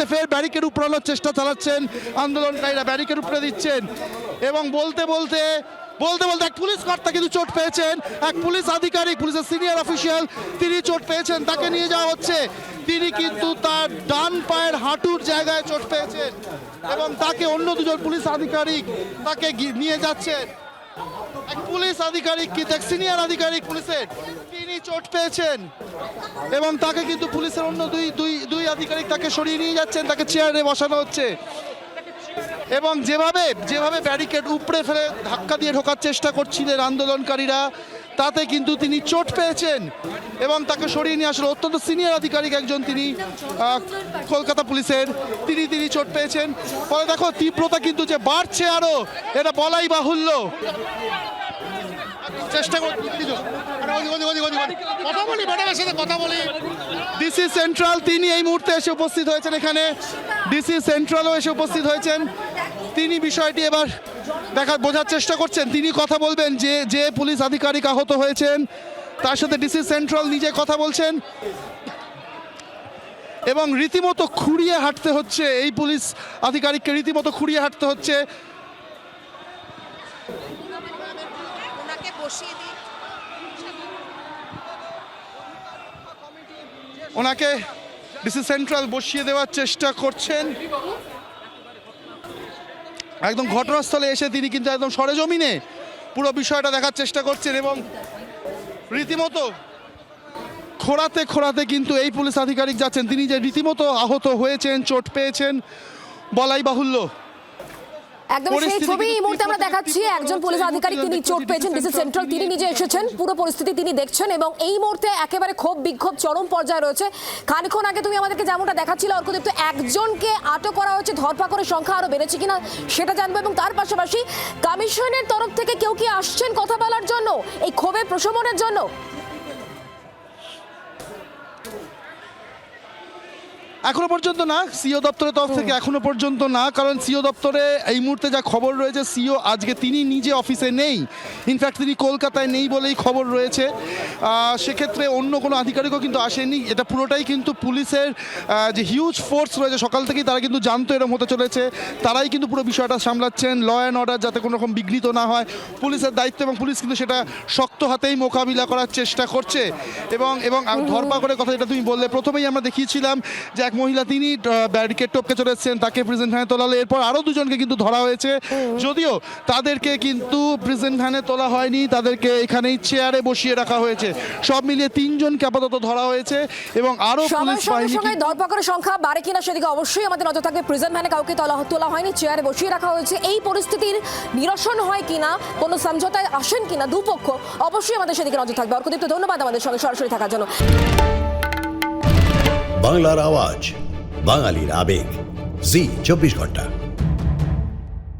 ফের ব্যারিকেড উপড়ানোর চেষ্টা চালাচ্ছেন আন্দোলনকারীরা, ব্যারিকেড উপড়ে দিচ্ছেন এবং বলতে বলতে এক পুলিশ কর্তা কিন্তু চোট পেয়েছেন, এক পুলিশ আধিকারিক, পুলিশের সিনিয়র অফিসিয়াল, তিনি চোট পেয়েছেন, তাকে নিয়ে যাওয়া হচ্ছে। তিনি কিন্তু তার ডান পায়ের হাঁটুর জায়গায় চোট পেয়েছেন এবং তাকে অন্য দুজন পুলিশ আধিকারিক তাকে নিয়ে যাচ্ছেন। এক পুলিশ আধিকারিক কিন্তু এক সিনিয়র আধিকারিক পুলিশের, তিনি চোট পেয়েছেন এবং তাকে কিন্তু পুলিশের অন্য দুই আধিকারিক তাকে সরিয়ে নিয়ে যাচ্ছেন, তাকে চেয়ারে বসানো হচ্ছে এবং যেভাবে ব্যারিকেড উপড়ে ফেলে ধাক্কা দিয়ে ঢোকার চেষ্টা করছিলেন আন্দোলনকারীরা, তাতে কিন্তু তিনি চোট পেয়েছেন এবং তাকে সরিয়ে নিয়ে আসলে অত্যন্ত সিনিয়র আধিকারিক একজন, তিনি কলকাতা পুলিশের, তিনি চোট পেয়েছেন। ফলে দেখো তীব্রতা কিন্তু যে বাড়ছে আরো, এটা বলাই বাহুল্য। চেষ্টা কথা বলি ডিসি সেন্ট্রাল, তিনি এই মুহূর্তে এসে উপস্থিত হয়েছেন এখানে, ডিসি সেন্ট্রালও এসে উপস্থিত হয়েছেন। তিনি বিষয়টি এবার বোঝার চেষ্টা করছেন, তিনি কথা বলবেন যে পুলিশ আধিকারিক আহত হয়েছেন তার সাথে ডিসি সেন্ট্রাল নিজে কথা বলছেন এবং রীতিমতো খুঁড়িয়ে হাঁটতে হচ্ছে এই পুলিশ আধিকারিককে, রীতিমতো খুঁড়িয়ে হাঁটতে হচ্ছে। ওনাকে ডিসি সেন্ট্রাল বসিয়ে দেওয়ার চেষ্টা করছেন। একদম ঘটনাস্থলে এসে তিনি কিন্তু একদম সরেজমিনে পুরো বিষয়টা দেখার চেষ্টা করছেন এবং রীতিমতো খোঁড়াতে কিন্তু এই পুলিশ আধিকারিক যাচ্ছেন, তিনি যে রীতিমতো আহত হয়েছেন, চোট পেয়েছেন, বলাই বাহুল্য। একদম সেই ছবি এই মুহূর্তে আমরা দেখাচ্ছি, একজন পুলিশ আধিকারিক তিনি চোট পেয়েছেন, ডিসি সেন্ট্রাল তিনি নিজে এসেছেন, পুরো পরিস্থিতি তিনি দেখছেন এবং এই মুহূর্তে একেবারে ক্ষোভ বিক্ষোভ চরম পর্যায়ে রয়েছে। খানিকক্ষণ আগে তুমি আমাদেরকে যেমনটা দেখাচ্ছিল অর্কদীপ্ত, একজনকে আটক করা হয়েছে, ধরপাকড়ের সংখ্যা আরো বেড়েছে কিনা সেটা জানবো এবং তার পাশাপাশি কমিশনের তরফ থেকে কেউ কি আসছেন কথা বলার জন্য এই ক্ষোভের প্রশমনের জন্য? এখনো পর্যন্ত না, সিও দপ্তরের তরফ থেকে এখনো পর্যন্ত না, কারণ সিও দপ্তরে এই মুহূর্তে যা খবর রয়েছে, সিও আজকে তিনি নিজে অফিসে নেই, ইনফ্যাক্ট তিনি কলকাতায় নেই বলেই খবর রয়েছে। সেক্ষেত্রে অন্য কোনো আধিকারিকও কিন্তু আসেনি, এটা পুরোটাই কিন্তু পুলিশের যে হিউজ ফোর্স রয়েছে সকাল থেকেই তারা কিন্তু জানতো এরকম হতে চলেছে, তারাই কিন্তু পুরো বিষয়টা সামলাচ্ছেন, ল অ্যান্ড অর্ডার যাতে কোনো রকম বিঘ্নিত না হয় পুলিশের দায়িত্ব এবং পুলিশ কিন্তু সেটা শক্ত হাতেই মোকাবিলা করার চেষ্টা করছে। এবং ধরপাকড়ের কথা যেটা তুমি বললে, প্রথমেই আমরা দেখিয়েছিলাম যে এক মহিলা তিনি ব্যারিকেড টপকে চলে এসেছেন, তাকে প্রিজন ভ্যানে তোলা হলো, এরপর আরও দুজনকে কিন্তু ধরা হয়েছে, যদিও তাদেরকে কিন্তু প্রিজন ভ্যানে তোলা হয়নি, তাদেরকে এখানেই চেয়ারে বসিয়ে রাখা হয়েছে। সব মিলিয়ে তিনজনকে আপাতত ধরা হয়েছে এবং আরও পুলিশ বাহিনী। ধরপাকড়ের সংখ্যা বাড়ে কিনা সেদিকে অবশ্যই আমাদের নজর থাকবে। প্রিজন ভ্যানে কাউকে তোলা হয়নি, চেয়ারে বসিয়ে রাখা হয়েছে। এই পরিস্থিতির নিরসন হয় কিনা, কোনো সমঝোতায় আসেন কিনা দুপক্ষ, অবশ্যই আমাদের সেদিকে নজর থাকবে। অর্কদীপ্ত, ধন্যবাদ আমাদের সঙ্গে সরাসরি থাকার জন্য। বাংলার আওয়াজ, বাঙালির আবেগ, জি 24 ঘন্টা।